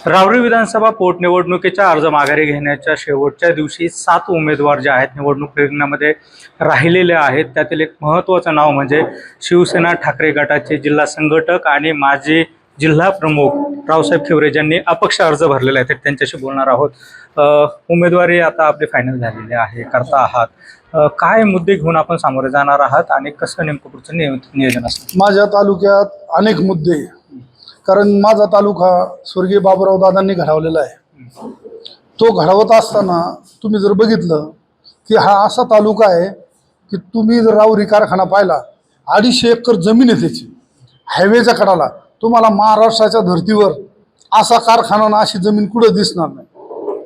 रावरी विधानसभा पोटनिवडणुकीच्या अर्ज माघारी घेण्याच्या शेवटच्या दिवशी 7 उमेदवार जे आहेत निवडणूक रिंगणामध्ये राहिलेले आहेत. त्यातील एक महत्त्वाचं नाव म्हणजे शिवसेना ठाकरे गटाचे जिल्हा संघटक आणि माजी जिल्हा प्रमुख रावसाहेब खिवरे ज्यांनी अपक्ष अर्ज भरलेले आहेत. त्यांच्याशी बोलणार आहोत. उमेदवारी आता आपली फायनल झालेली आहे, करता आहात. काय मुद्दे घेऊन आपण सामोरे जाणार आहात आणि कसं नेमकं पुढचं नियोजन असतं? माझ्या तालुक्यात अनेक मुद्दे, कारण माझा तालुका स्वर्गीय बाबूराव दादांनी घडवलेला आहे. तो घडवत असताना तुम्ही जर बघितलं की हा असा तालुका आहे की तुम्ही जर रावरी कारखाना पाहिला, 250 एकर जमीन आहे त्याची, हायवेच्या कडाला. तुम्हाला महाराष्ट्राच्या धर्तीवर असा कारखाना ना अशी जमीन कुठं दिसणार नाही.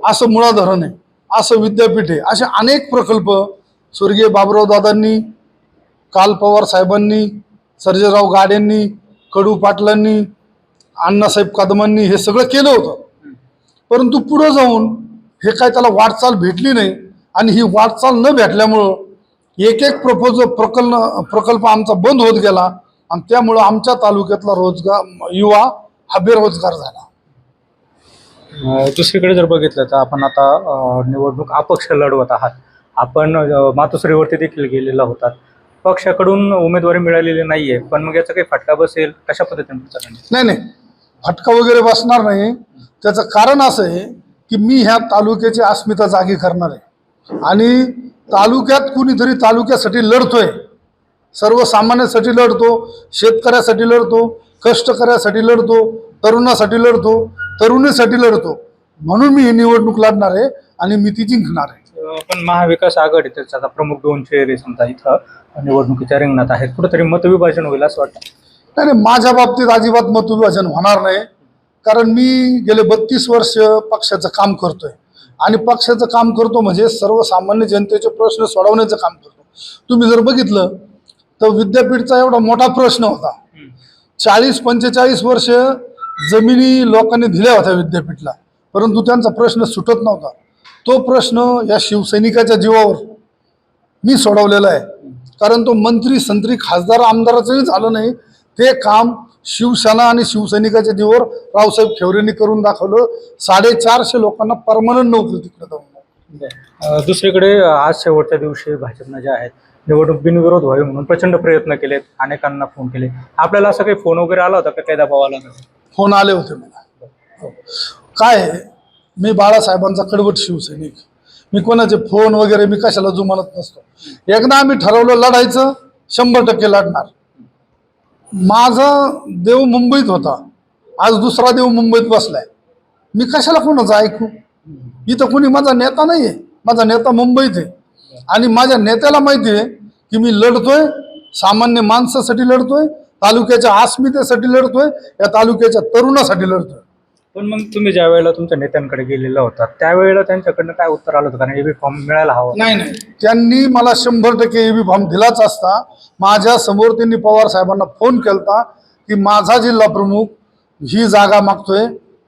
असं मुळा धरण आहे, असं विद्यापीठ आहे, असे अनेक प्रकल्प स्वर्गीय बाबूराव दादांनी, काल पवार साहेबांनी, सर्जेराव गाडेंनी, कडू पाटलांनी, अण्णासाहेब कदमांनी हे सगळं केलं होतं. परंतु पुढे जाऊन हे काय त्याला वाटचाल भेटली नाही. आणि ही वाटचाल न भेटल्यामुळं एक एक प्रकल्प आमचा बंद होत गेला. आणि त्यामुळं आमच्या तालुक्यातला युवा हा बेरोजगार झाला. दुसरीकडे जर बघितलं तर आपण आता निवडणूक अपक्ष लढवत आहात. आपण मातोश्रीवरती देखील गेलेला होतात. पक्षाकडून उमेदवारी मिळालेली नाहीये, पण मग याचा काही फटका बसेल, कशा पद्धतीने? नाही, फटका वगैरे बसणार नाही. त्याचं कारण असं आहे की मी ह्या तालुक्याची अस्मिता जागी करणार आहे. आणि तालुक्यात कुणीतरी तालुक्यासाठी लढतोय, सर्वसामान्यांसाठी लढतो, शेतकऱ्यासाठी लढतो, कष्टकऱ्यासाठी लढतो, तरुणासाठी लढतो, तरुणीसाठी लढतो. म्हणून मी ही निवडणूक लढणार आहे आणि मी ती जिंकणार आहे. पण महाविकास आघाडी त्याचा आता प्रमुख 2 चेहरे समजा इथं निवडणुकीच्या रिंगणात आहेत. कुठेतरी मतविभाजन होईल असं वाटतं? नाही, माझ्या बाबतीत अजिबात मतविभाजन होणार नाही. कारण मी गेले 32 वर्ष पक्षाचं काम करतोय. आणि पक्षाचं काम करतो म्हणजे सर्वसामान्य जनतेचे प्रश्न सोडवण्याचं काम करतो. तुम्ही जर बघितलं तर विद्यापीठचा एवढा मोठा प्रश्न होता. 40-45 वर्ष जमिनी लोकांनी दिल्या होत्या विद्यापीठला, परंतु त्यांचा प्रश्न सुटत नव्हता. तो प्रश्न या शिवसैनिकाच्या जीवावर मी सोडवलेला आहे. कारण तो मंत्री संत्री खासदार आमदाराचंही झालं नाही. ते काम शिवसेना आणि शिवसैनिकाच्या जीवावर रावसाहेब खिवरेंनी करून दाखवलं. 450 लोकांना परमनंट नोकरी तिकडे जाऊन. दुसरीकडे आज शेवटच्या दिवशी भाजपनं जे आहेत निवडणूक बिनविरोध व्हावी म्हणून प्रचंड प्रयत्न केलेत, अनेकांना फोन केले. आपल्याला असं काही फोन वगैरे आला होता का? काय दबाव आला होता? फोन आले होते मला. काय, मी बाळासाहेबांचा कडवट शिवसैनिक. मी कोणाचे फोन वगैरे मी कशाला जुमानत नसतो. एकदा आम्ही ठरवलं लढायचं, 100% लढणार. माझा देव मुंबईत होता, आज दुसरा देव मुंबईत बसलाय. मी कशाला कोणाचं ऐकू? इथं कोणी माझा नेता नाहीये. माझा नेता मुंबईत आहे. आणि माझ्या नेत्याला माहिती आहे की मी लढतोय, सामान्य माणसासाठी लढतोय, तालुक्याच्या अस्मितेसाठी लढतोय, या तालुक्याच्या तरुणासाठी लढतोय. पण मग तुम्ही ज्या वेळेला तुमच्या नेत्यांकडे गेलेला होता त्यावेळेला त्यांच्याकडनं काय उत्तर आलं होतं? कारण एबी फॉर्म मिळायला हवा. नाही, त्यांनी मला 100% एबी फॉर्म दिलाच असता. माझ्या समोर त्यांनी पवार साहेबांना फोन केलता की माझा जिल्हा प्रमुख ही जागा मागतोय,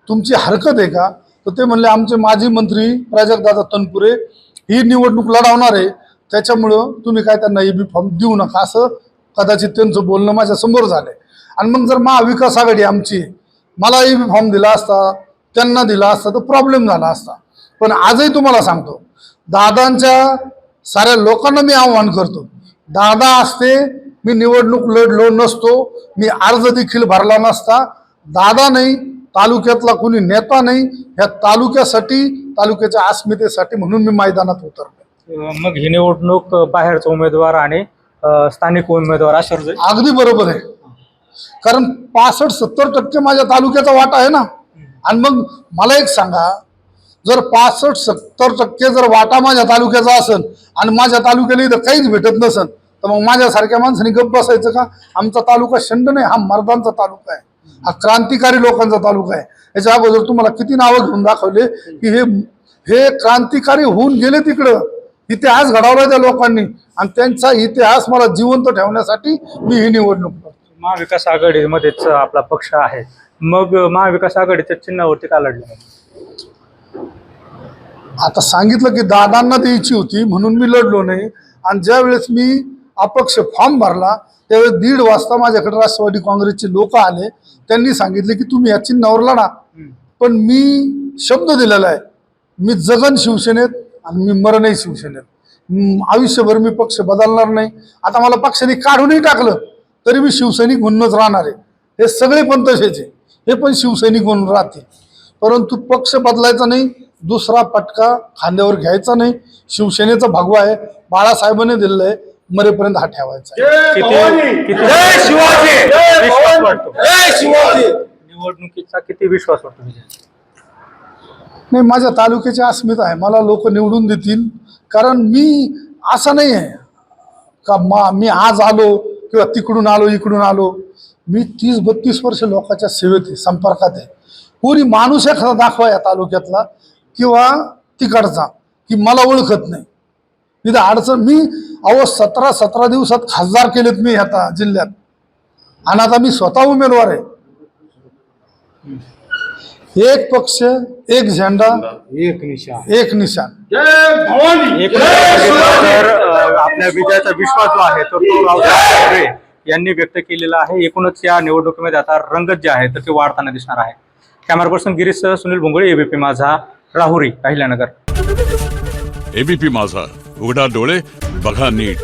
तुमची हरकत आहे का? तर ते म्हणले आमचे माजी मंत्री प्राजक्तदादा तनपुरे ही निवडणूक लढवणार आहे, त्याच्यामुळं तुम्ही काय त्यांना एबी फॉर्म देऊ नका. असं कदाचित त्यांचं बोलणं माझ्या समोर झालंय. आणि मग जर महाविकास आघाडी आमची मला एबी फॉर्म दिला असता, त्यांना दिला असता, तर प्रॉब्लेम झाला असता. पण आजही तुम्हाला सांगतो, दादांच्या साऱ्या लोकांना मी आव्हान करतो, दादा असते मी निवडणूक लढलो नसतो, मी अर्ज देखील भरला नसता. दादा नाही, तालुक्यातला कोणी नेता नाही, ह्या तालुक्यासाठी, तालुक्याच्या अस्मितेसाठी म्हणून मी मैदानात उतरलो. मग ही निवडणूक बाहेरचा उमेदवार आणि स्थानिक उमेदवार अशा? अगदी बरोबर आहे. कारण 65-70% माझ्या तालुक्याचा वाटा आहे ना. आणि मग मला एक सांगा, जर 65-70% जर वाटा माझ्या तालुक्याचा असेल आणि माझ्या तालुक्याला इथं काहीच भेटत नसेल, तर मग माझ्यासारख्या माणसाने गप्प बसायचं का? आमचा तालुका शंड नाही, हा मर्दांचा तालुका आहे, हा क्रांतिकारी लोकांचा तालुका आहे. याच्या अगोदर तुम्हाला किती नावं घेऊन दाखवले की हे क्रांतिकारी होऊन गेले तिकडं. इतिहास घडवला त्या लोकांनी आणि त्यांचा इतिहास मला जिवंत ठेवण्यासाठी मी ही निवडणूक करतो. महाविकास आघाडीमध्येच आपला पक्ष आहे, मग महाविकास आघाडीच्या चिन्हावरती का लढले? आता सांगितलं की दादांना द्यायची होती म्हणून मी लढलो नाही. आणि ज्या वेळेस मी अपक्ष फॉर्म भरला त्यावेळेस 1:30 वाजता माझ्याकडे राष्ट्रवादी काँग्रेसचे लोक आले. त्यांनी सांगितले की तुम्ही या चिन्हावर लढा. पण मी शब्द दिलेला आहे, मी जगन शिवसेनेत आणि मी मरणही शिवसेनेत. आयुष्यभर मी पक्ष बदलणार नाही. आता मला पक्षाने काढूनही टाकलं तरी मी शिवसैनिक म्हणूनच राहणार आहे. हे सगळे पण तसेच आहे, हे पण शिवसैनिक म्हणून राहतील. परंतु पक्ष बदलायचा नाही, दुसरा पटका खांद्यावर घ्यायचा नाही. शिवसेनेचा भगवा आहे, बाळासाहेबांनी दिलेलं आहे, मरेपर्यंत हा ठेवायचा आहे. किती विश्वास वाटतो निवडणुकीचा, किती विश्वास वाटतो विजय? नाही, माझ्या तालुक्याची अस्मिता आहे, मला लोक निवडून देतील. कारण मी असं नाही आहे का मी आज आलो किंवा तिकडून आलो इकडून आलो. मी 30-32 वर्ष लोकांच्या सेवेत आहे, संपर्कात आहे. कोणी माणूस एखादा दाखवा या तालुक्यातला किंवा तिकडचा की मला ओळखत नाही. तिथं अडचण, मी 17 दिवसात खासदार केलेत मी आता जिल्ह्यात, आणि आता मी स्वतः उमेदवार आहे. एक पक्ष, एक झेंडा, एक निशाण. तर आपल्या विजयाचा विश्वास जो आहे तो रावसाहेब दानवे यांनी व्यक्त केलेला आहे. एकूणच या निवडणुकीमध्ये आता रंगत जी आहे तर ती वाढताना दिसणार आहे. Camera person Girish Sunil Bhongale, ABP माझा, राहुरी, अहिल्यानगर. एबीपी माझा, उघडा डोळे बघा नीट.